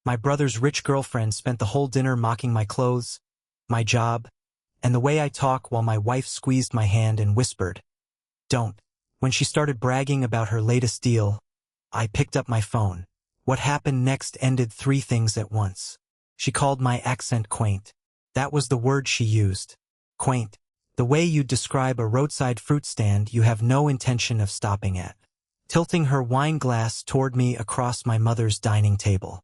My brother's rich girlfriend spent the whole dinner mocking my clothes, my job, and the way I talk while my wife squeezed my hand and whispered, "Don't." When she started bragging about her latest deal, I picked up my phone. What happened next ended three things at once. She called my accent quaint. That was the word she used. Quaint. The way you'd describe a roadside fruit stand you have no intention of stopping at. Tilting her wine glass toward me across my mother's dining table.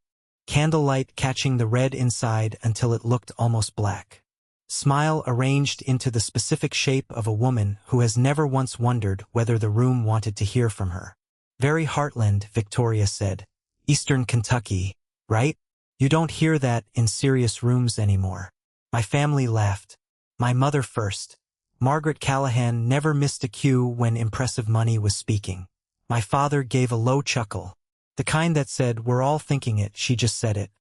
Candlelight catching the red inside until it looked almost black. Smile arranged into the specific shape of a woman who has never once wondered whether the room wanted to hear from her. Very heartland, Victoria said. Eastern Kentucky, right? You don't hear that in serious rooms anymore. My family laughed. My mother first. Margaret Callahan never missed a cue when impressive money was speaking. My father gave a low chuckle. The kind that said, "We're all thinking it, she just said it."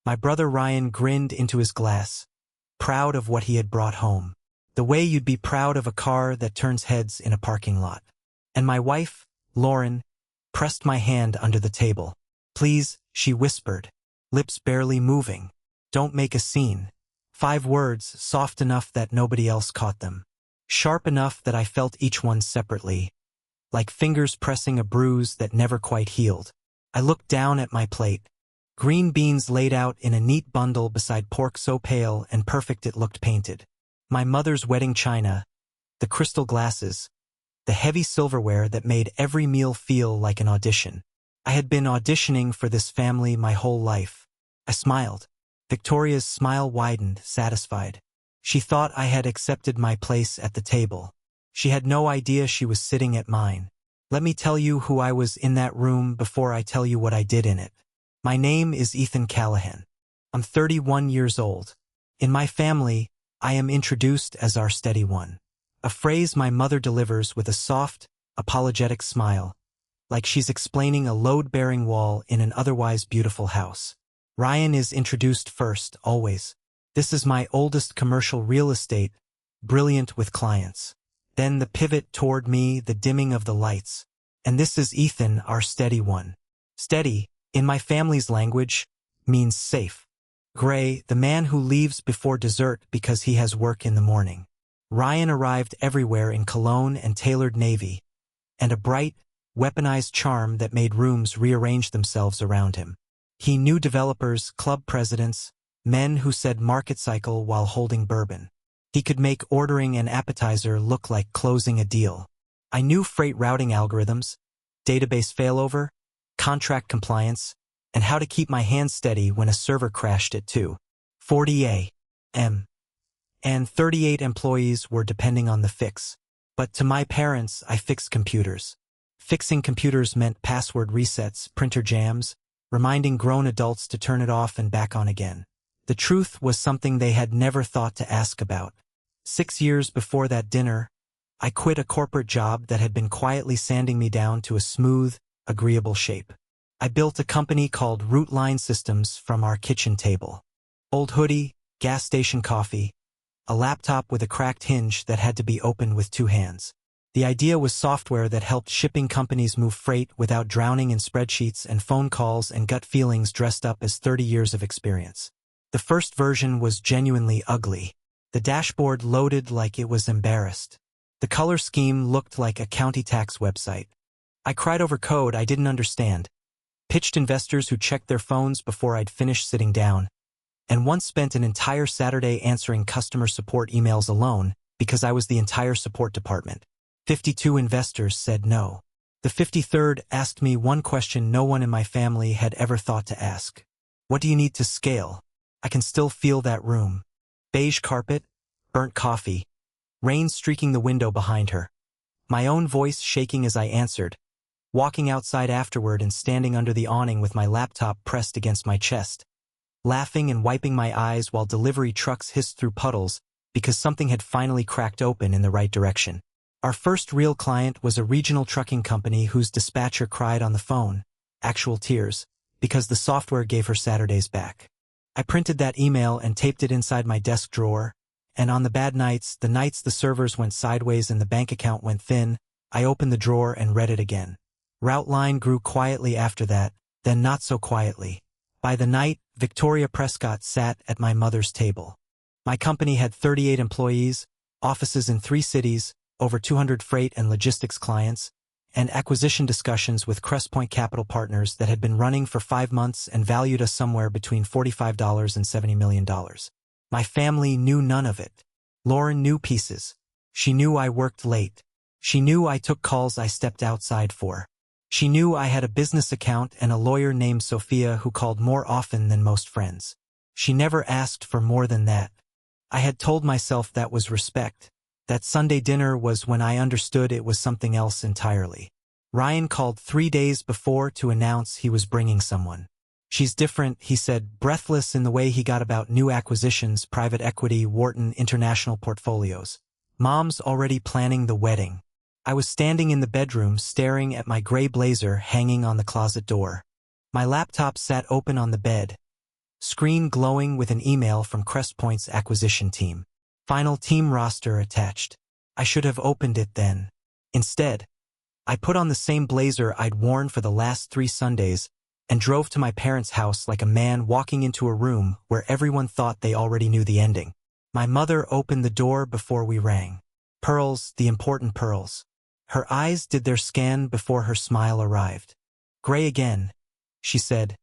My brother Ryan grinned into his glass, proud of what he had brought home. The way you'd be proud of a car that turns heads in a parking lot. And my wife, Lauren, pressed my hand under the table. "Please," she whispered, lips barely moving. "Don't make a scene." 5 words, soft enough that nobody else caught them. Sharp enough that I felt each one separately, like fingers pressing a bruise that never quite healed. I looked down at my plate. Green beans laid out in a neat bundle beside pork so pale and perfect it looked painted. My mother's wedding china, the crystal glasses, the heavy silverware that made every meal feel like an audition. I had been auditioning for this family my whole life. I smiled. Victoria's smile widened, satisfied. She thought I had accepted my place at the table. She had no idea she was sitting at mine. Let me tell you who I was in that room before I tell you what I did in it. My name is Ethan Callahan. I'm 31 years old. In my family, I am introduced as our steady one. A phrase my mother delivers with a soft, apologetic smile, like she's explaining a load-bearing wall in an otherwise beautiful house. Ryan is introduced first, always. This is my oldest commercial real estate, brilliant with clients. Then the pivot toward me, the dimming of the lights. And this is Ethan, our steady one. Steady, in my family's language, means safe. Gray, the man who leaves before dessert because he has work in the morning. Ryan arrived everywhere in cologne and tailored navy, and a bright, weaponized charm that made rooms rearrange themselves around him. He knew developers, club presidents, men who said market cycle while holding bourbon. He could make ordering an appetizer look like closing a deal. I knew freight routing algorithms, database failover, contract compliance, and how to keep my hands steady when a server crashed at 2:40 a.m. And 38 employees were depending on the fix. But to my parents, I fixed computers. Fixing computers meant password resets, printer jams, reminding grown adults to turn it off and back on again. The truth was something they had never thought to ask about. 6 years before that dinner, I quit a corporate job that had been quietly sanding me down to a smooth, agreeable shape. I built a company called Routeline Systems from our kitchen table. Old hoodie, gas station coffee, a laptop with a cracked hinge that had to be opened with 2 hands. The idea was software that helped shipping companies move freight without drowning in spreadsheets and phone calls and gut feelings dressed up as 30 years of experience. The first version was genuinely ugly. The dashboard loaded like it was embarrassed. The color scheme looked like a county tax website. I cried over code I didn't understand, pitched investors who checked their phones before I'd finished sitting down, and once spent an entire Saturday answering customer support emails alone because I was the entire support department. 52 investors said no. The 53rd asked me one question no one in my family had ever thought to ask. What do you need to scale? I can still feel that room. Beige carpet, burnt coffee, rain streaking the window behind her. My own voice shaking as I answered, walking outside afterward and standing under the awning with my laptop pressed against my chest, laughing and wiping my eyes while delivery trucks hissed through puddles because something had finally cracked open in the right direction. Our first real client was a regional trucking company whose dispatcher cried on the phone, actual tears, because the software gave her Saturdays back. I printed that email and taped it inside my desk drawer, and on the bad nights, the nights the servers went sideways and the bank account went thin, I opened the drawer and read it again. Routeline grew quietly after that, then not so quietly. By the night, Victoria Prescott sat at my mother's table. My company had 38 employees, offices in 3 cities, over 200 freight and logistics clients, and acquisition discussions with Crestpoint Capital Partners that had been running for 5 months and valued us somewhere between $45 and $70 million. My family knew none of it. Lauren knew pieces. She knew I worked late. She knew I took calls I stepped outside for. She knew I had a business account and a lawyer named Sophia who called more often than most friends. She never asked for more than that. I had told myself that was respect. That Sunday dinner was when I understood it was something else entirely. Ryan called 3 days before to announce he was bringing someone. She's different, he said, breathless in the way he got about new acquisitions, private equity, Wharton international portfolios. Mom's already planning the wedding. I was standing in the bedroom staring at my gray blazer hanging on the closet door. My laptop sat open on the bed, screen glowing with an email from Crestpoint's acquisition team. Final team roster attached. I should have opened it then. Instead, I put on the same blazer I'd worn for the last 3 Sundays and drove to my parents' house like a man walking into a room where everyone thought they already knew the ending. My mother opened the door before we rang. Pearls, the important pearls. Her eyes did their scan before her smile arrived. Gray again, she said,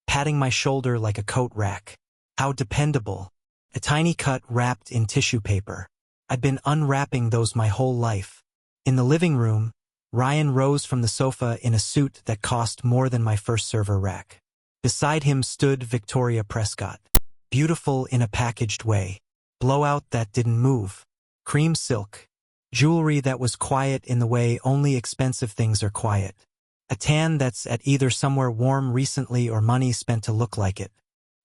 patting my shoulder like a coat rack. How dependable. A tiny cut wrapped in tissue paper. I'd been unwrapping those my whole life. In the living room, Ryan rose from the sofa in a suit that cost more than my first server rack. Beside him stood Victoria Prescott. Beautiful in a packaged way. Blowout that didn't move. Cream silk. Jewelry that was quiet in the way only expensive things are quiet. A tan that's at either somewhere warm recently or money spent to look like it.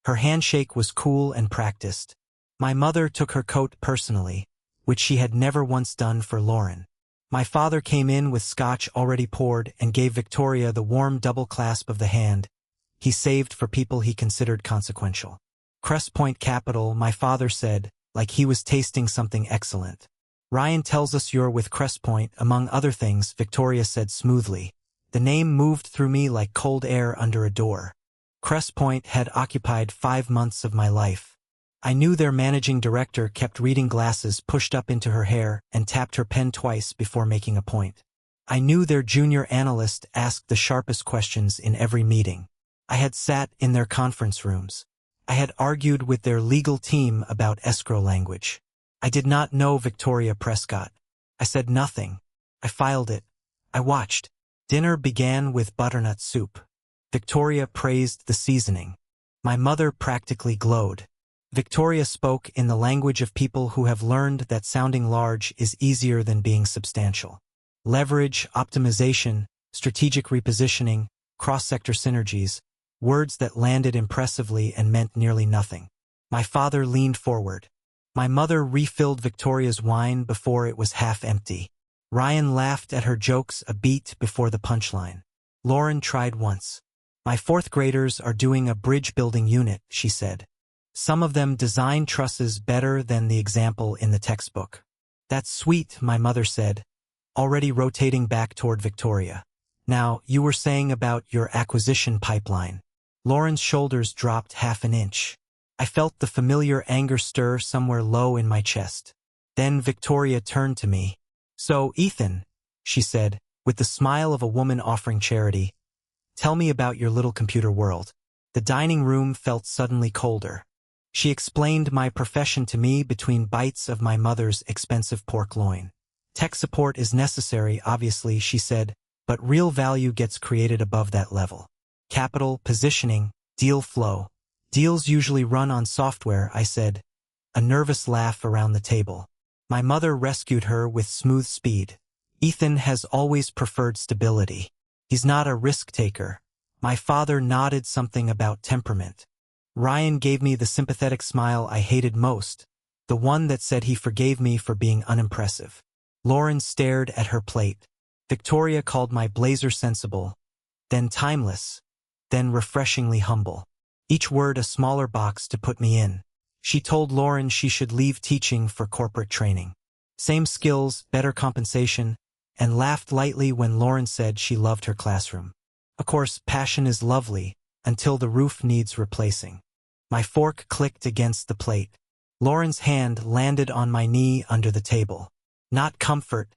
Her handshake was cool and practiced. My mother took her coat personally, which she had never once done for Lauren. My father came in with scotch already poured and gave Victoria the warm double clasp of the hand he saved for people he considered consequential. Crestpoint Capital, my father said, like he was tasting something excellent. Ryan tells us you're with Crestpoint, among other things, Victoria said smoothly. The name moved through me like cold air under a door. Crestpoint had occupied 5 months of my life. I knew their managing director kept reading glasses pushed up into her hair and tapped her pen twice before making a point. I knew their junior analyst asked the sharpest questions in every meeting. I had sat in their conference rooms. I had argued with their legal team about escrow language. I did not know Victoria Prescott. I said nothing. I filed it. I watched. Dinner began with butternut soup. Victoria praised the seasoning. My mother practically glowed. Victoria spoke in the language of people who have learned that sounding large is easier than being substantial. Leverage, optimization, strategic repositioning, cross-sector synergies, words that landed impressively and meant nearly nothing. My father leaned forward. My mother refilled Victoria's wine before it was half empty. Ryan laughed at her jokes a beat before the punchline. Lauren tried once. My 4th graders are doing a bridge-building unit, she said. Some of them design trusses better than the example in the textbook. That's sweet, my mother said, already rotating back toward Victoria. Now, you were saying about your acquisition pipeline. Lauren's shoulders dropped half an inch. I felt the familiar anger stir somewhere low in my chest. Then Victoria turned to me. So, Ethan, she said, with the smile of a woman offering charity, tell me about your little computer world. The dining room felt suddenly colder. She explained my profession to me between bites of my mother's expensive pork loin. Tech support is necessary, obviously, she said, but real value gets created above that level. Capital, positioning, deal flow. Deals usually run on software, I said, a nervous laugh around the table. My mother rescued her with smooth speed. Ethan has always preferred stability. He's not a risk-taker. My father nodded something about temperament. Ryan gave me the sympathetic smile I hated most, the one that said he forgave me for being unimpressive. Lauren stared at her plate. Victoria called my blazer sensible, then timeless, then refreshingly humble. Each word a smaller box to put me in. She told Lauren she should leave teaching for corporate training. Same skills, better compensation, and laughed lightly when Lauren said she loved her classroom. Of course, passion is lovely, until the roof needs replacing. My fork clicked against the plate. Lauren's hand landed on my knee under the table. Not comfort,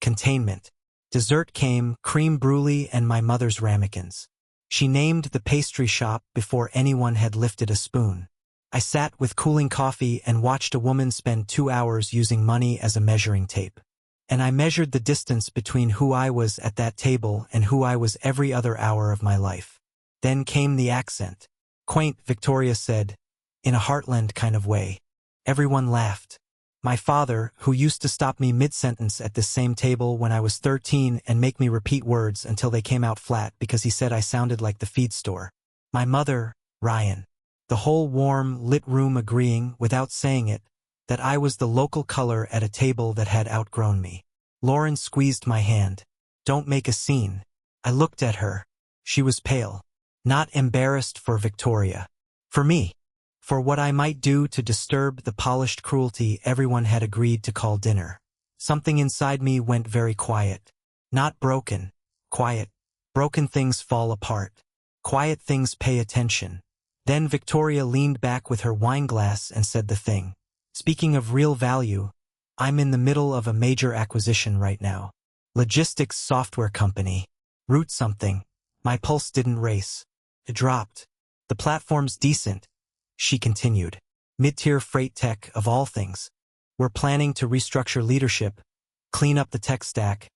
containment. Dessert came, creme brulee and my mother's ramekins. She named the pastry shop before anyone had lifted a spoon. I sat with cooling coffee and watched a woman spend 2 hours using money as a measuring tape. And I measured the distance between who I was at that table and who I was every other hour of my life. Then came the accent. Quaint, Victoria said, in a heartland kind of way. Everyone laughed. My father, who used to stop me mid-sentence at this same table when I was 13 and make me repeat words until they came out flat because he said I sounded like the feed store. My mother, Ryan. The whole warm, lit room agreeing, without saying it, that I was the local color at a table that had outgrown me. Lauren squeezed my hand. Don't make a scene. I looked at her. She was pale. Not embarrassed for Victoria. For me. For what I might do to disturb the polished cruelty everyone had agreed to call dinner. Something inside me went very quiet. Not broken. Quiet. Broken things fall apart. Quiet things pay attention. Then Victoria leaned back with her wine glass and said the thing. Speaking of real value, I'm in the middle of a major acquisition right now. Logistics software company. Route something. My pulse didn't race. It dropped. The platform's decent, she continued. Mid-tier freight tech of all things. We're planning to restructure leadership, clean up the tech stack,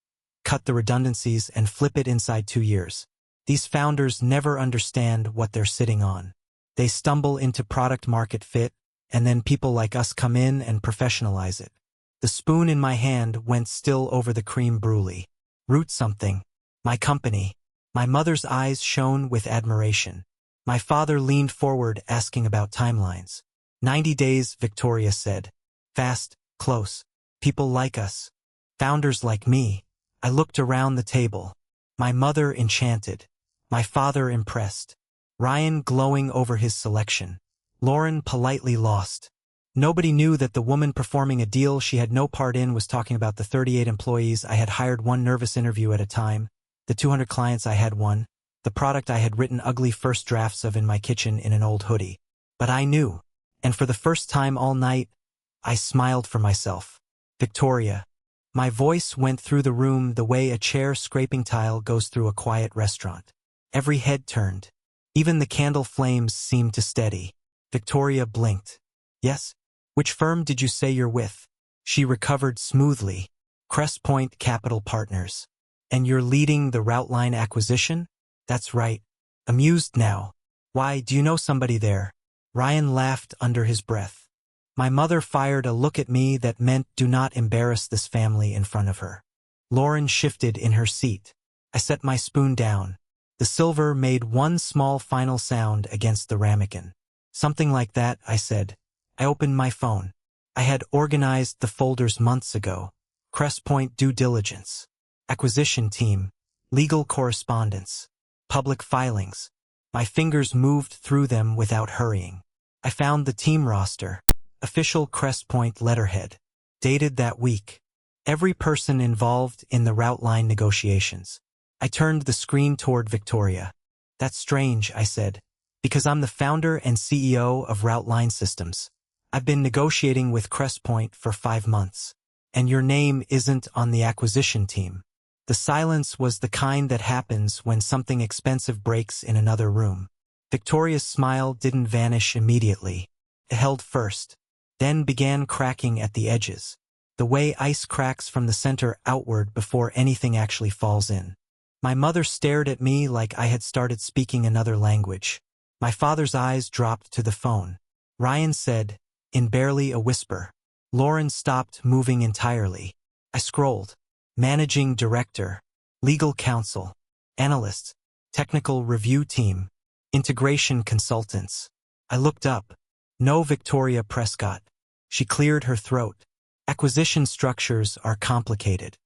cut the redundancies and flip it inside 2 years. These founders never understand what they're sitting on. They stumble into product market fit, and then people like us come in and professionalize it. The spoon in my hand went still over the creme brulee. Route something. My company. My mother's eyes shone with admiration. My father leaned forward asking about timelines. 90 days, Victoria said. Fast, close. People like us. Founders like me. I looked around the table. My mother enchanted. My father impressed. Ryan glowing over his selection. Lauren politely lost. Nobody knew that the woman performing a deal she had no part in was talking about the 38 employees I had hired one nervous interview at a time, the 200 clients I had won, the product I had written ugly first drafts of in my kitchen in an old hoodie. But I knew, and for the first time all night, I smiled for myself. Victoria. My voice went through the room the way a chair scraping tile goes through a quiet restaurant. Every head turned. Even the candle flames seemed to steady. Victoria blinked. Yes? Which firm did you say you're with? She recovered smoothly. Crest Point Capital Partners. And you're leading the Routeline acquisition? That's right. Amused now. Why, do you know somebody there? Ryan laughed under his breath. My mother fired a look at me that meant do not embarrass this family in front of her. Lauren shifted in her seat. I set my spoon down. The silver made one small final sound against the ramekin. Something like that, I said. I opened my phone. I had organized the folders months ago. Crest Point due diligence. Acquisition team. Legal correspondence. Public filings. My fingers moved through them without hurrying. I found the team roster. Official Crest Point letterhead. Dated that week. Every person involved in the Routeline negotiations. I turned the screen toward Victoria. That's strange, I said, because I'm the founder and CEO of Routeline Systems. I've been negotiating with Crest Point for 5 months. And your name isn't on the acquisition team. The silence was the kind that happens when something expensive breaks in another room. Victoria's smile didn't vanish immediately. It held first, then began cracking at the edges, the way ice cracks from the center outward before anything actually falls in. My mother stared at me like I had started speaking another language. My father's eyes dropped to the phone. Ryan said, in barely a whisper. Lauren stopped moving entirely. I scrolled. Managing director, legal counsel, analysts, technical review team, integration consultants. I looked up. No Victoria Prescott. She cleared her throat. Acquisition structures are complicated.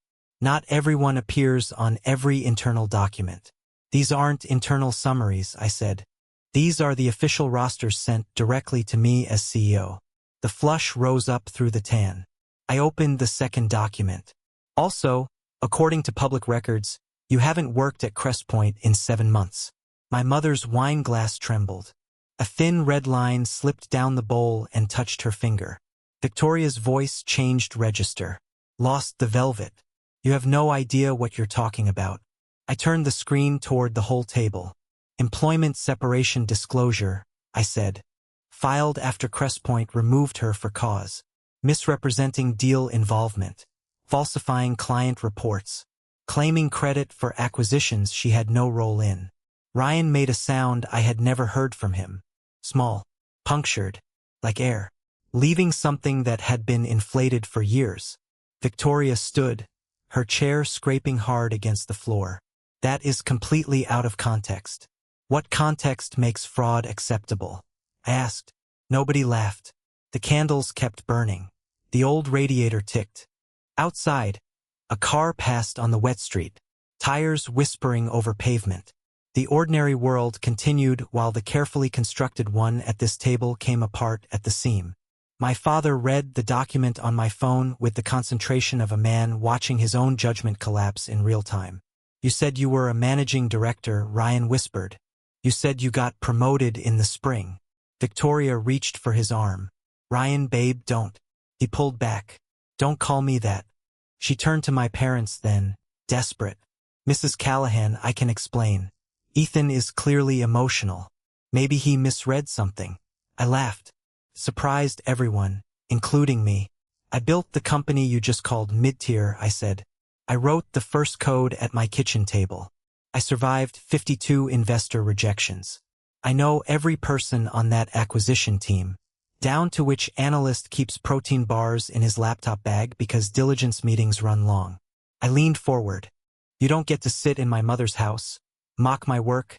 Not everyone appears on every internal document. These aren't internal summaries, I said. These are the official rosters sent directly to me as CEO. The flush rose up through the tan. I opened the second document. Also, according to public records, you haven't worked at Crest Point in 7 months. My mother's wine glass trembled. A thin red line slipped down the bowl and touched her finger. Victoria's voice changed register. Lost the velvet. You have no idea what you're talking about. I turned the screen toward the whole table. Employment separation disclosure, I said. Filed after Crestpoint removed her for cause. Misrepresenting deal involvement. Falsifying client reports. Claiming credit for acquisitions she had no role in. Ryan made a sound I had never heard from him. Small. Punctured. Like air. Leaving something that had been inflated for years. Victoria stood, her chair scraping hard against the floor. That is completely out of context. What context makes fraud acceptable? I asked. Nobody laughed. The candles kept burning. The old radiator ticked. Outside, a car passed on the wet street, tires whispering over pavement. The ordinary world continued while the carefully constructed one at this table came apart at the seam. My father read the document on my phone with the concentration of a man watching his own judgment collapse in real time. You said you were a managing director, Ryan whispered. You said you got promoted in the spring. Victoria reached for his arm. Ryan, babe, don't. He pulled back. Don't call me that. She turned to my parents then, desperate. Mrs. Callahan, I can explain. Ethan is clearly emotional. Maybe he misread something. I laughed. Surprised everyone, including me. I built the company you just called mid-tier, I said. I wrote the first code at my kitchen table. I survived 52 investor rejections. I know every person on that acquisition team, down to which analyst keeps protein bars in his laptop bag because diligence meetings run long. I leaned forward. You don't get to sit in my mother's house, mock my work,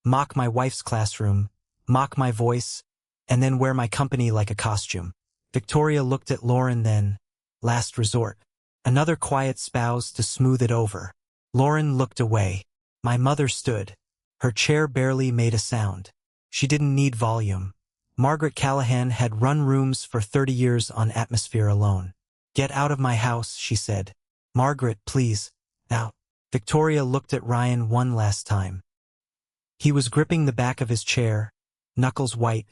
mock my wife's classroom, mock my voice, and then wear my company like a costume. Victoria looked at Lauren then. Last resort. Another quiet spouse to smooth it over. Lauren looked away. My mother stood. Her chair barely made a sound. She didn't need volume. Margaret Callahan had run rooms for 30 years on atmosphere alone. Get out of my house, she said. Margaret, please. Now. Victoria looked at Ryan one last time. He was gripping the back of his chair, knuckles white,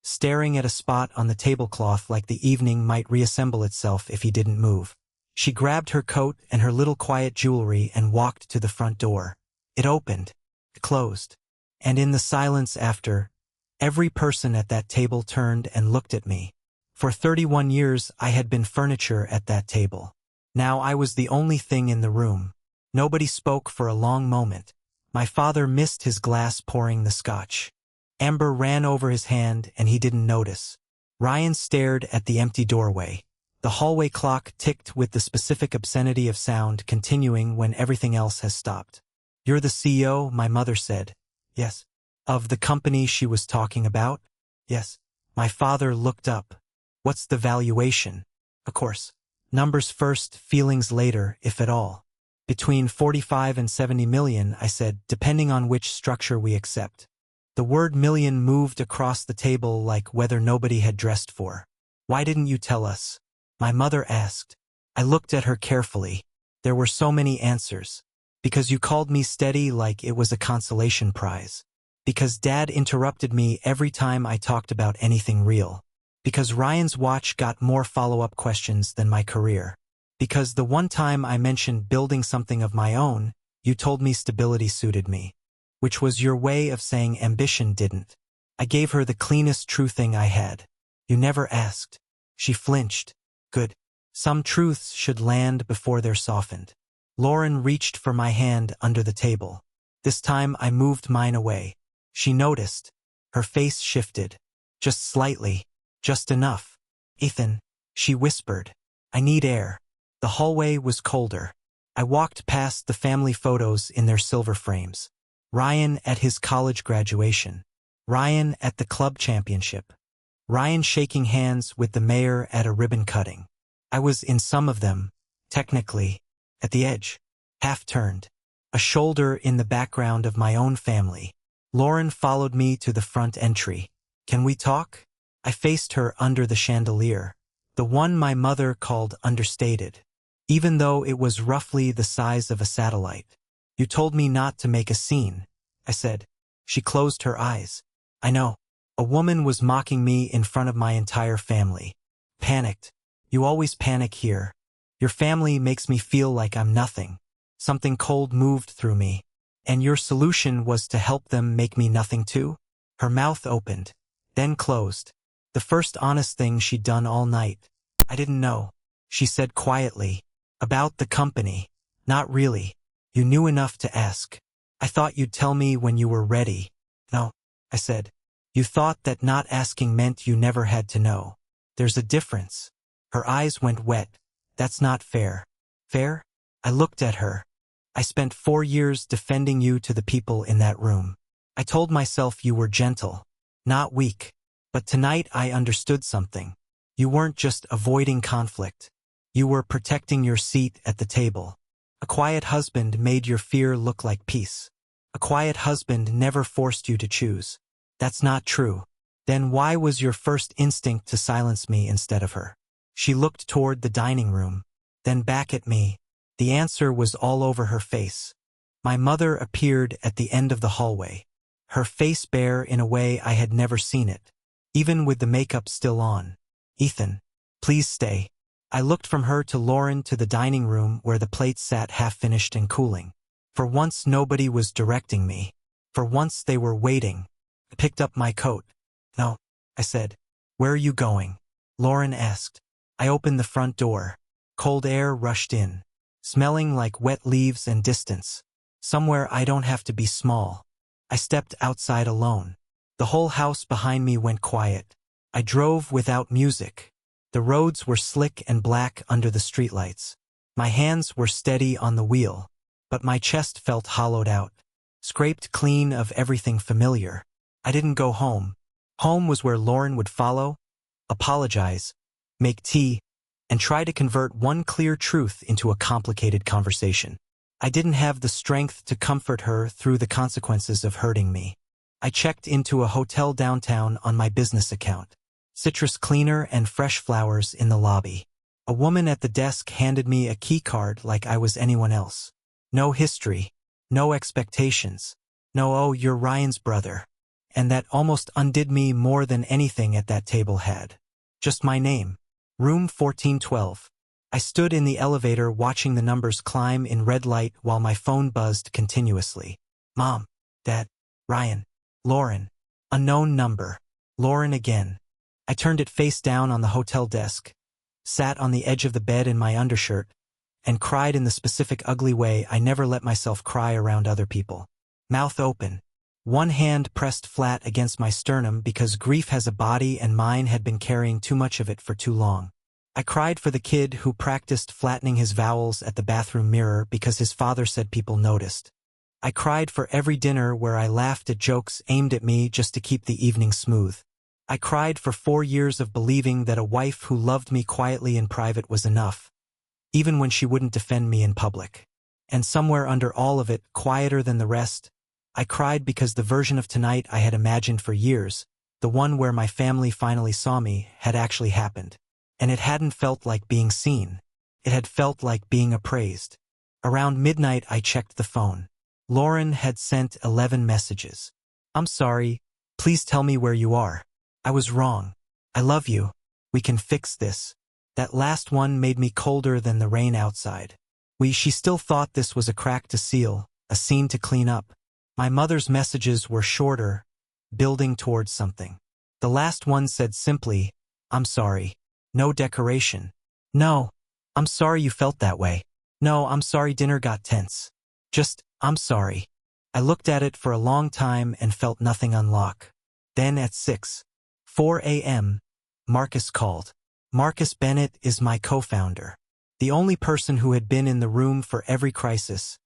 staring at a spot on the tablecloth like the evening might reassemble itself if he didn't move. She grabbed her coat and her little quiet jewelry and walked to the front door. It opened, closed, and in the silence after, every person at that table turned and looked at me. For 31 years I had been furniture at that table. Now I was the only thing in the room. Nobody spoke for a long moment. My father missed his glass pouring the scotch. Amber ran over his hand and he didn't notice. Ryan stared at the empty doorway. The hallway clock ticked with the specific obscenity of sound continuing when everything else has stopped. You're the CEO, my mother said. Yes. Of the company she was talking about? Yes. My father looked up. What's the valuation? Of course. Numbers first, feelings later, if at all. Between 45 and 70 million, I said, depending on which structure we accept. The word million moved across the table like weather nobody had dressed for. Why didn't you tell us? My mother asked. I looked at her carefully. There were so many answers. Because you called me steady like it was a consolation prize. Because Dad interrupted me every time I talked about anything real. Because Ryan's watch got more follow-up questions than my career. Because the one time I mentioned building something of my own, you told me stability suited me. Which was your way of saying ambition didn't. I gave her the cleanest true thing I had. You never asked. She flinched. Good. Some truths should land before they're softened. Lauren reached for my hand under the table. This time I moved mine away. She noticed. Her face shifted. Just slightly. Just enough. Ethan, she whispered. I need air. The hallway was colder. I walked past the family photos in their silver frames. Ryan at his college graduation. Ryan at the club championship. Ryan shaking hands with the mayor at a ribbon cutting. I was in some of them, technically, at the edge, half-turned, a shoulder in the background of my own family. Lauren followed me to the front entry. Can we talk? I faced her under the chandelier, the one my mother called understated, even though it was roughly the size of a satellite. You told me not to make a scene, I said. She closed her eyes. I know. A woman was mocking me in front of my entire family. Panicked. You always panic here. Your family makes me feel like I'm nothing. Something cold moved through me. And your solution was to help them make me nothing too? Her mouth opened, then closed. The first honest thing she'd done all night. I didn't know, she said quietly. About the company. Not really. You knew enough to ask. I thought you'd tell me when you were ready. No, I said. You thought that not asking meant you never had to know. There's a difference. Her eyes went wet. That's not fair. Fair? I looked at her. I spent 4 years defending you to the people in that room. I told myself you were gentle, not weak. But tonight I understood something. You weren't just avoiding conflict. You were protecting your seat at the table. A quiet husband made your fear look like peace. A quiet husband never forced you to choose. That's not true. Then why was your first instinct to silence me instead of her? She looked toward the dining room, then back at me. The answer was all over her face. My mother appeared at the end of the hallway. Her face bare in a way I had never seen it, even with the makeup still on. Ethan, please stay. I looked from her to Lauren to the dining room where the plates sat half-finished and cooling. For once nobody was directing me. For once they were waiting. I picked up my coat. No, I said. Where are you going? Lauren asked. I opened the front door. Cold air rushed in, smelling like wet leaves and distance. Somewhere I don't have to be small. I stepped outside alone. The whole house behind me went quiet. I drove without music. The roads were slick and black under the streetlights. My hands were steady on the wheel, but my chest felt hollowed out, scraped clean of everything familiar. I didn't go home. Home was where Lauren would follow, apologize, make tea, and try to convert one clear truth into a complicated conversation. I didn't have the strength to comfort her through the consequences of hurting me. I checked into a hotel downtown on my business account. Citrus cleaner and fresh flowers in the lobby. A woman at the desk handed me a key card like I was anyone else. No history, no expectations, no "oh, you're Ryan's brother." And that almost undid me more than anything at that table had. Just my name. Room 1412. I stood in the elevator watching the numbers climb in red light while my phone buzzed continuously. Mom, Dad, Ryan, Lauren. Unknown number. Lauren again. I turned it face down on the hotel desk, sat on the edge of the bed in my undershirt, and cried in the specific ugly way I never let myself cry around other people. Mouth open. One hand pressed flat against my sternum because grief has a body and mine had been carrying too much of it for too long. I cried for the kid who practiced flattening his vowels at the bathroom mirror because his father said people noticed. I cried for every dinner where I laughed at jokes aimed at me just to keep the evening smooth. I cried for 4 years of believing that a wife who loved me quietly in private was enough, even when she wouldn't defend me in public. And somewhere under all of it, quieter than the rest, I cried because the version of tonight I had imagined for years, the one where my family finally saw me, had actually happened. And it hadn't felt like being seen. It had felt like being appraised. Around midnight I checked the phone. Lauren had sent 11 messages. I'm sorry. Please tell me where you are. I was wrong. I love you. We can fix this. That last one made me colder than the rain outside. She still thought this was a crack to seal, a scene to clean up. My mother's messages were shorter, building towards something. The last one said simply, I'm sorry. No decoration. No, I'm sorry you felt that way. No, I'm sorry dinner got tense. Just, I'm sorry. I looked at it for a long time and felt nothing unlock. Then at 6:04 a.m., Marcus called. Marcus Bennett is my co-founder. The only person who had been in the room for every crisis,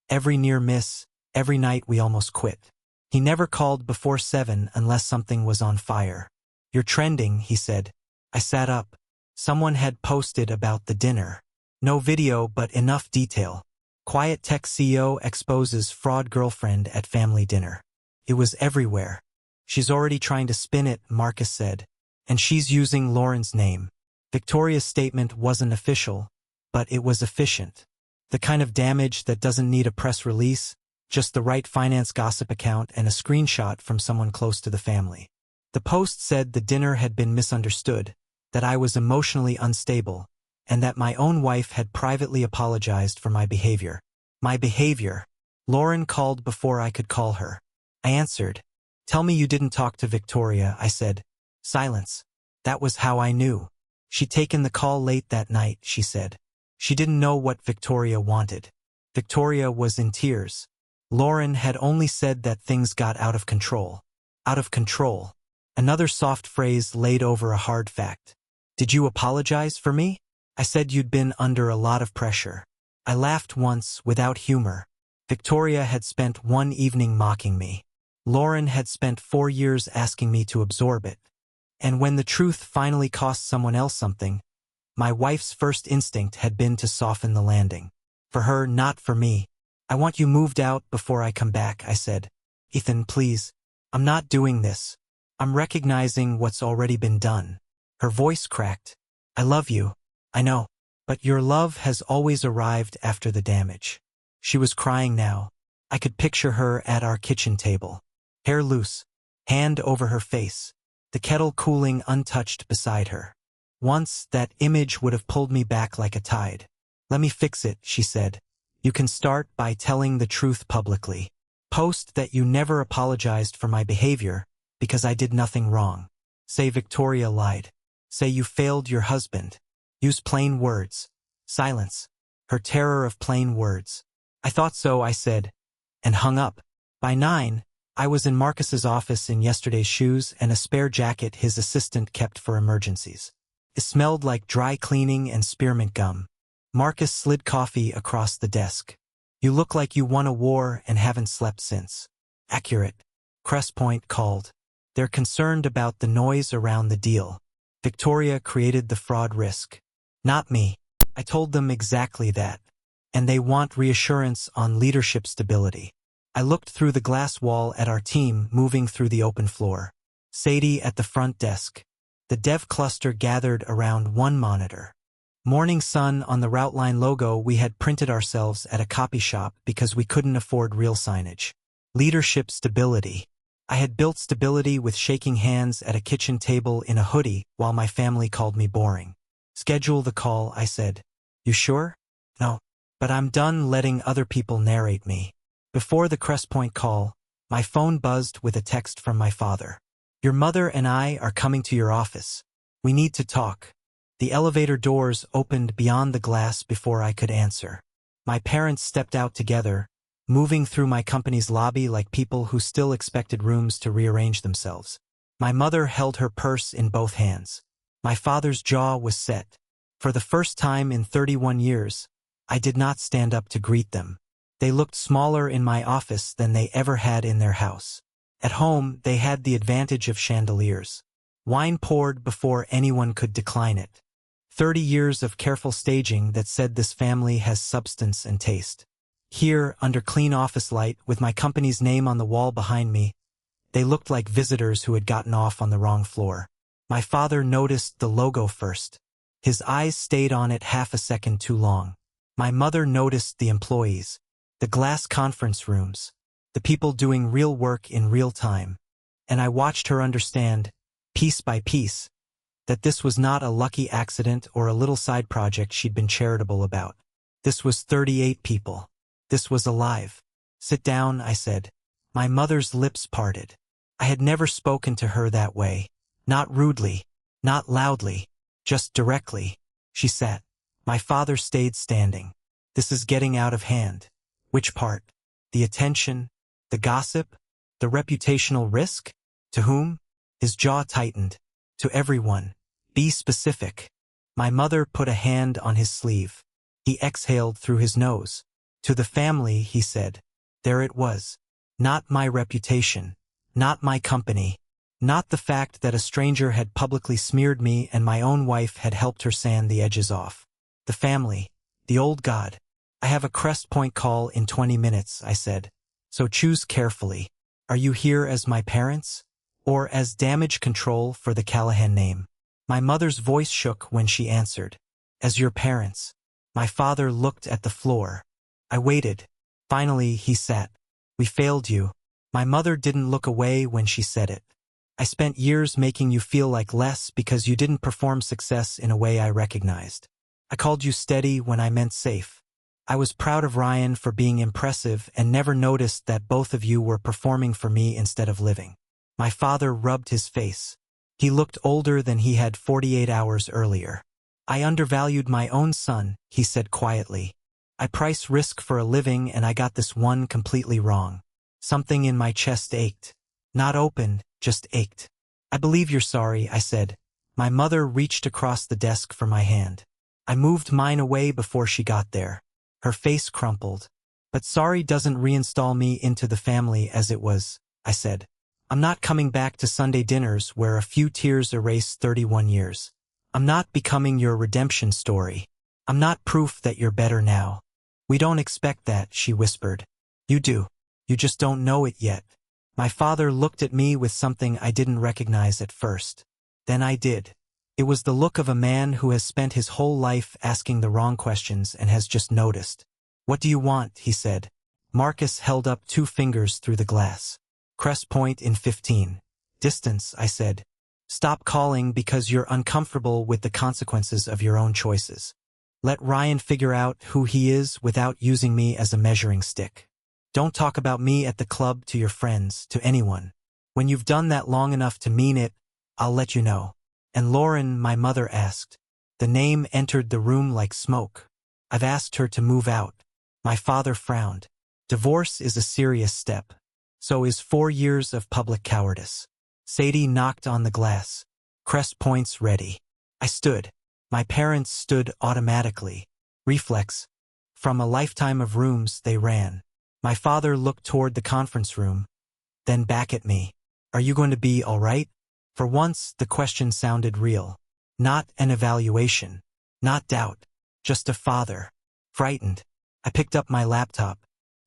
every near miss, every night we almost quit. He never called before 7 unless something was on fire. You're trending, he said. I sat up. Someone had posted about the dinner. No video but enough detail. Quiet tech CEO exposes fraud girlfriend at family dinner. It was everywhere. She's already trying to spin it, Marcus said. And she's using Lauren's name. Victoria's statement wasn't official, but it was efficient. The kind of damage that doesn't need a press release, just the right finance gossip account and a screenshot from someone close to the family. The post said the dinner had been misunderstood, that I was emotionally unstable, and that my own wife had privately apologized for my behavior. My behavior. Lauren called before I could call her. I answered. Tell me you didn't talk to Victoria, I said. Silence. That was how I knew. She'd taken the call late that night, she said. She didn't know what Victoria wanted. Victoria was in tears. Lauren had only said that things got out of control. Out of control. Another soft phrase laid over a hard fact. Did you apologize for me? I said you'd been under a lot of pressure. I laughed once, without humor. Victoria had spent one evening mocking me. Lauren had spent 4 years asking me to absorb it. And when the truth finally cost someone else something, my wife's first instinct had been to soften the landing. For her, not for me. I want you moved out before I come back, I said. Ethan, please. I'm not doing this. I'm recognizing what's already been done. Her voice cracked. I love you. I know. But your love has always arrived after the damage. She was crying now. I could picture her at our kitchen table. Hair loose. Hand over her face. The kettle cooling untouched beside her. Once, that image would have pulled me back like a tide. Let me fix it, she said. You can start by telling the truth publicly. Post that you never apologized for my behavior because I did nothing wrong. Say Victoria lied. Say you failed your husband. Use plain words. Silence. Her terror of plain words. I thought so, I said, and hung up. By 9, I was in Marcus's office in yesterday's shoes and a spare jacket his assistant kept for emergencies. It smelled like dry cleaning and spearmint gum. Marcus slid coffee across the desk. You look like you won a war and haven't slept since. Accurate. Crestpoint called. They're concerned about the noise around the deal. Victoria created the fraud risk. Not me. I told them exactly that. And they want reassurance on leadership stability. I looked through the glass wall at our team moving through the open floor. Sadie at the front desk. The dev cluster gathered around one monitor. Morning Sun on the Routeline logo we had printed ourselves at a copy shop because we couldn't afford real signage. Leadership stability. I had built stability with shaking hands at a kitchen table in a hoodie while my family called me boring. Schedule the call, I said. You sure? No. But I'm done letting other people narrate me. Before the Crestpoint call, my phone buzzed with a text from my father. Your mother and I are coming to your office. We need to talk. The elevator doors opened beyond the glass before I could answer. My parents stepped out together, moving through my company's lobby like people who still expected rooms to rearrange themselves. My mother held her purse in both hands. My father's jaw was set. For the first time in 31 years, I did not stand up to greet them. They looked smaller in my office than they ever had in their house. At home, they had the advantage of chandeliers. Wine poured before anyone could decline it. 30 years of careful staging that said this family has substance and taste. Here, under clean office light, with my company's name on the wall behind me, they looked like visitors who had gotten off on the wrong floor. My father noticed the logo first. His eyes stayed on it half a second too long. My mother noticed the employees, the glass conference rooms, the people doing real work in real time. And I watched her understand, piece by piece, that this was not a lucky accident or a little side project she'd been charitable about. This was 38 people. This was alive. Sit down, I said. My mother's lips parted. I had never spoken to her that way. Not rudely, not loudly, just directly. She sat. My father stayed standing. This is getting out of hand. Which part? The attention? The gossip? The reputational risk? To whom? His jaw tightened. To everyone. Be specific. My mother put a hand on his sleeve. He exhaled through his nose. To the family, he said. There it was. Not my reputation. Not my company. Not the fact that a stranger had publicly smeared me and my own wife had helped her sand the edges off. The family. The old God. I have a Crestpoint call in 20 minutes, I said. So choose carefully. Are you here as my parents? Or as damage control for the Callahan name? My mother's voice shook when she answered. As your parents. My father looked at the floor. I waited. Finally, he sat. We failed you. My mother didn't look away when she said it. I spent years making you feel like less because you didn't perform success in a way I recognized. I called you steady when I meant safe. I was proud of Ryan for being impressive and never noticed that both of you were performing for me instead of living. My father rubbed his face. He looked older than he had 48 hours earlier. I undervalued my own son, he said quietly. I price risk for a living and I got this one completely wrong. Something in my chest ached. Not opened, just ached. I believe you're sorry, I said. My mother reached across the desk for my hand. I moved mine away before she got there. Her face crumpled. But sorry doesn't reinstall me into the family as it was, I said. I'm not coming back to Sunday dinners where a few tears erase 31 years. I'm not becoming your redemption story. I'm not proof that you're better now. We don't expect that, she whispered. You do. You just don't know it yet. My father looked at me with something I didn't recognize at first. Then I did. It was the look of a man who has spent his whole life asking the wrong questions and has just noticed. What do you want? He said. Marcus held up 2 fingers through the glass. Crest point in 15. Distance, I said. Stop calling because you're uncomfortable with the consequences of your own choices. Let Ryan figure out who he is without using me as a measuring stick. Don't talk about me at the club to your friends, to anyone. When you've done that long enough to mean it, I'll let you know. And Lauren, my mother asked. The name entered the room like smoke. I've asked her to move out. My father frowned. Divorce is a serious step. So is 4 years of public cowardice. Sadie knocked on the glass. Crest points ready. I stood. My parents stood automatically. Reflex. From a lifetime of rooms, they ran. My father looked toward the conference room, then back at me. Are you going to be all right? For once, the question sounded real. Not an evaluation. Not doubt. Just a father. Frightened. I picked up my laptop.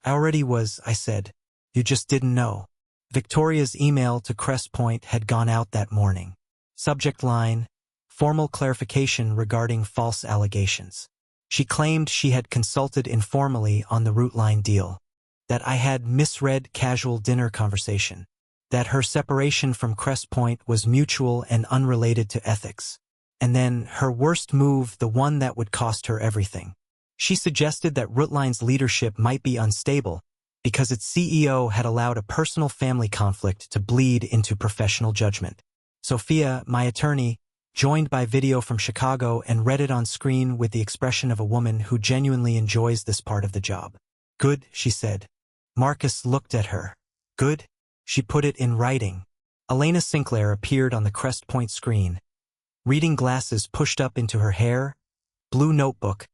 I already was, I said. You just didn't know. Victoria's email to Crest Point had gone out that morning. Subject line, formal clarification regarding false allegations. She claimed she had consulted informally on the Routeline deal. That I had misread casual dinner conversation. That her separation from Crest Point was mutual and unrelated to ethics. And then, her worst move, the one that would cost her everything. She suggested that Routeline's leadership might be unstable because its CEO had allowed a personal family conflict to bleed into professional judgment. Sophia, my attorney, joined by video from Chicago and read it on screen with the expression of a woman who genuinely enjoys this part of the job. Good, she said. Marcus looked at her. Good? She put it in writing. Elena Sinclair appeared on the Crest Point screen. Reading glasses pushed up into her hair, blue notebook,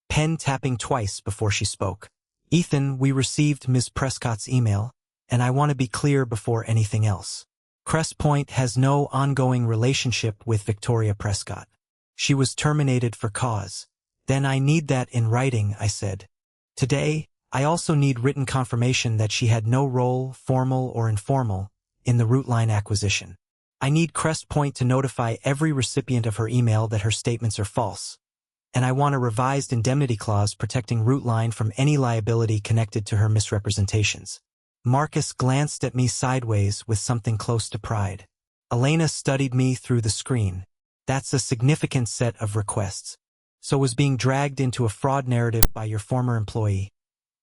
pen tapping twice before she spoke. Ethan, we received Ms. Prescott's email, and I want to be clear before anything else. Crest Point has no ongoing relationship with Victoria Prescott. She was terminated for cause. Then I need that in writing, I said. Today, I also need written confirmation that she had no role, formal or informal, in the Routeline acquisition. I need Crest Point to notify every recipient of her email that her statements are false. And I want a revised indemnity clause protecting Routeline from any liability connected to her misrepresentations. Marcus glanced at me sideways with something close to pride. Elena studied me through the screen. That's a significant set of requests. So was being dragged into a fraud narrative by your former employee.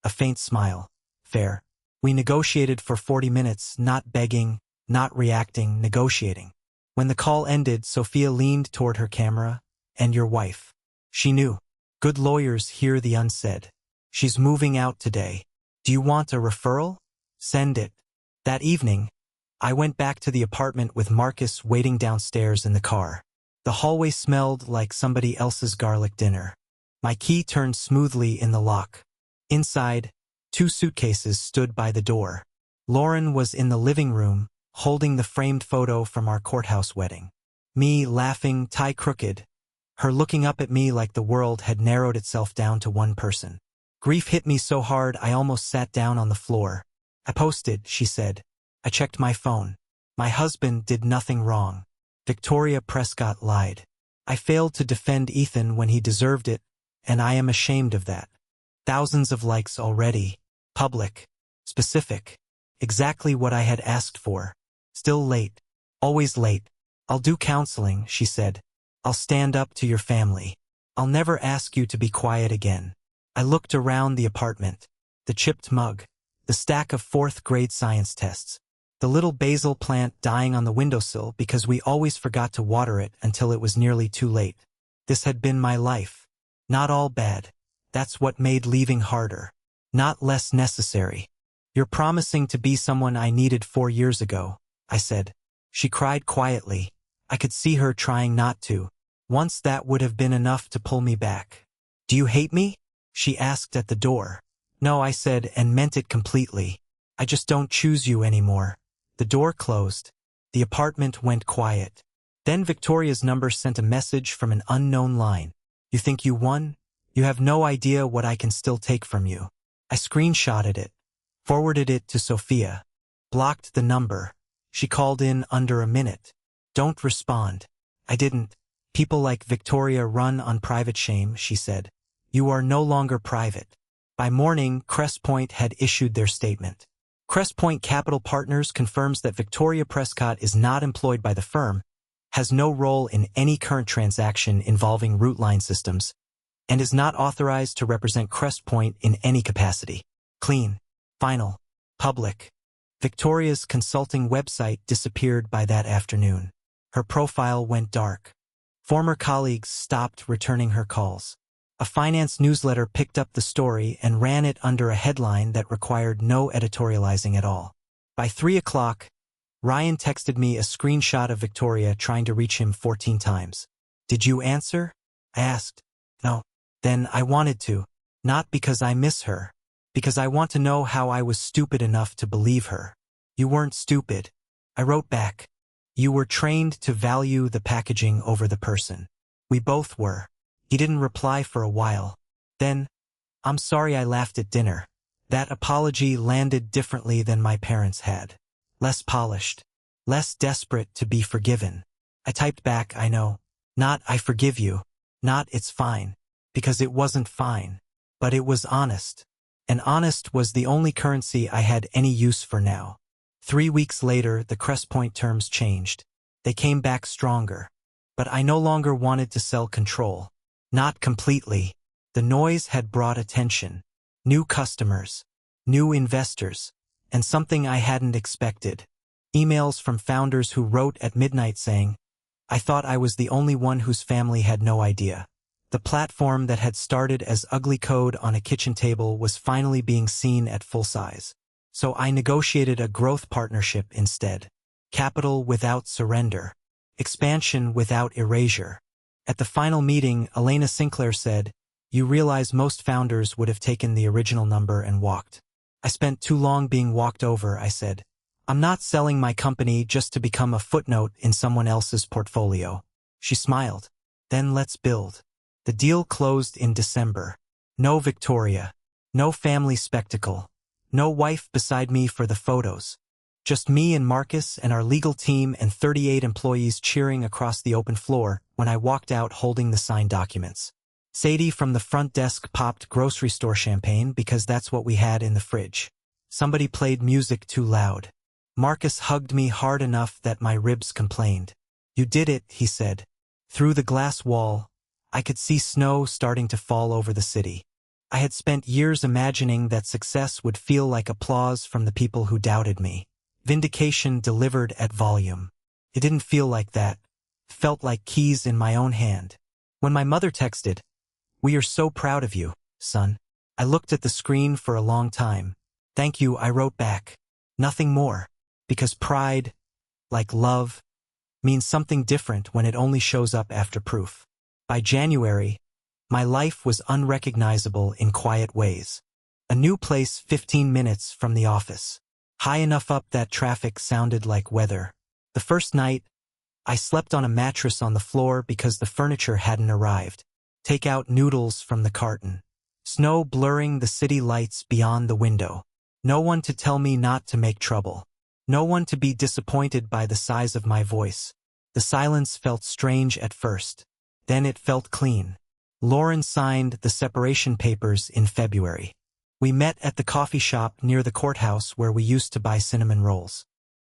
A faint smile. Fair. We negotiated for 40 minutes, not begging, not reacting, negotiating. When the call ended, Sophia leaned toward her camera. And your wife. She knew. Good lawyers hear the unsaid. She's moving out today. Do you want a referral? Send it. That evening, I went back to the apartment with Marcus waiting downstairs in the car. The hallway smelled like somebody else's garlic dinner. My key turned smoothly in the lock. Inside, 2 suitcases stood by the door. Lauren was in the living room, holding the framed photo from our courthouse wedding. Me laughing, tie crooked. Her looking up at me like the world had narrowed itself down to one person. Grief hit me so hard I almost sat down on the floor. I posted, she said. I checked my phone. My husband did nothing wrong. Victoria Prescott lied. I failed to defend Ethan when he deserved it, and I am ashamed of that. Thousands of likes already. Public. Specific. Exactly what I had asked for. Still late. Always late. I'll do counseling, she said. I'll stand up to your family. I'll never ask you to be quiet again. I looked around the apartment. The chipped mug. The stack of 4th grade science tests. The little basil plant dying on the windowsill because we always forgot to water it until it was nearly too late. This had been my life. Not all bad. That's what made leaving harder. Not less necessary. You're promising to be someone I needed 4 years ago, I said. She cried quietly. I could see her trying not to. Once that would have been enough to pull me back. Do you hate me? She asked at the door. No, I said, and meant it completely. I just don't choose you anymore. The door closed. The apartment went quiet. Then Victoria's number sent a message from an unknown line. You think you won? You have no idea what I can still take from you. I screenshotted it. Forwarded it to Sophia. Blocked the number. She called in under a minute. Don't respond. I didn't. People like Victoria run on private shame, she said. You are no longer private. By morning, Crestpoint had issued their statement. Crestpoint Capital Partners confirms that Victoria Prescott is not employed by the firm, has no role in any current transaction involving Routeline systems, and is not authorized to represent Crestpoint in any capacity. Clean. Final. Public. Victoria's consulting website disappeared by that afternoon. Her profile went dark. Former colleagues stopped returning her calls. A finance newsletter picked up the story and ran it under a headline that required no editorializing at all. By 3 o'clock, Ryan texted me a screenshot of Victoria trying to reach him 14 times. Did you answer? I asked. No. Then I wanted to. Not because I miss her. Because I want to know how I was stupid enough to believe her. You weren't stupid. I wrote back. You were trained to value the packaging over the person. We both were. He didn't reply for a while. Then, I'm sorry I laughed at dinner. That apology landed differently than my parents had. Less polished. Less desperate to be forgiven. I typed back, I know. Not, I forgive you. Not, it's fine. Because it wasn't fine. But it was honest. And honest was the only currency I had any use for now. 3 weeks later, the Crestpoint terms changed. They came back stronger. But I no longer wanted to sell control. Not completely. The noise had brought attention. New customers. New investors. And something I hadn't expected. Emails from founders who wrote at midnight saying, I thought I was the only one whose family had no idea. The platform that had started as ugly code on a kitchen table was finally being seen at full size. So I negotiated a growth partnership instead. Capital without surrender. Expansion without erasure. At the final meeting, Elena Sinclair said, You realize most founders would have taken the original number and walked. I spent too long being walked over, I said. I'm not selling my company just to become a footnote in someone else's portfolio. She smiled. Then let's build. The deal closed in December. No Victoria. No family spectacle. No wife beside me for the photos. Just me and Marcus and our legal team and 38 employees cheering across the open floor when I walked out holding the signed documents. Sadie from the front desk popped grocery store champagne because that's what we had in the fridge. Somebody played music too loud. Marcus hugged me hard enough that my ribs complained. You did it, he said. Through the glass wall, I could see snow starting to fall over the city. I had spent years imagining that success would feel like applause from the people who doubted me. Vindication delivered at volume. It didn't feel like that. It felt like keys in my own hand. When my mother texted, We are so proud of you, son. I looked at the screen for a long time. Thank you, I wrote back. Nothing more. Because pride, like love, means something different when it only shows up after proof. By January, my life was unrecognizable in quiet ways. A new place 15 minutes from the office. High enough up that traffic sounded like weather. The first night, I slept on a mattress on the floor because the furniture hadn't arrived. Take out noodles from the carton. Snow blurring the city lights beyond the window. No one to tell me not to make trouble. No one to be disappointed by the size of my voice. The silence felt strange at first. Then it felt clean. Lauren signed the separation papers in February. We met at the coffee shop near the courthouse where we used to buy cinnamon rolls.